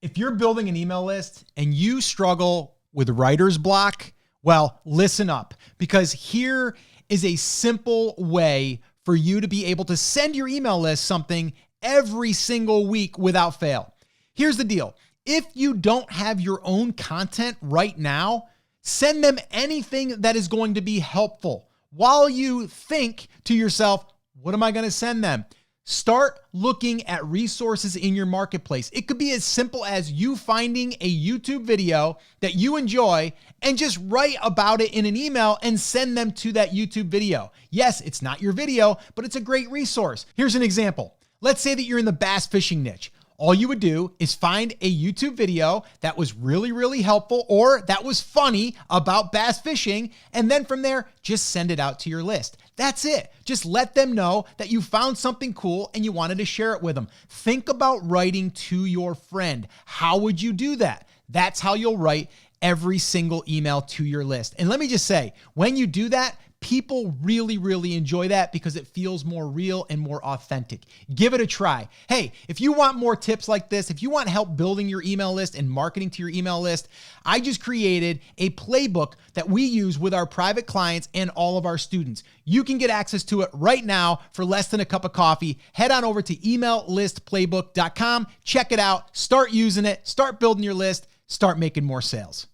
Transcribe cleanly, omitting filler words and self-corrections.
If you're building an email list and you struggle with writer's block, well, listen up, because here is a simple way for you to be able to send your email list something every single week without fail. Here's the deal. If you don't have your own content right now, send them anything that is going to be helpful. While you think to yourself, what am I going to send them? Start looking at resources in your marketplace. It could be as simple as you finding a YouTube video that you enjoy and just write about it in an email and send them to that YouTube video. Yes, it's not your video, but it's a great resource. Here's an example. Let's say that you're in the bass fishing niche. All you would do is find a YouTube video that was really, really helpful or that was funny about bass fishing. And then from there, just send it out to your list. That's it. Just let them know that you found something cool and you wanted to share it with them. Think about writing to your friend. How would you do that? That's how you'll write every single email to your list. And let me just say, when you do that, people really, really enjoy that because it feels more real and more authentic. Give it a try. Hey, if you want more tips like this, if you want help building your email list and marketing to your email list, I just created a playbook that we use with our private clients and all of our students. You can get access to it right now for less than a cup of coffee. Head on over to emaillistplaybook.com. Check it out. Start using it. Start building your list. Start making more sales.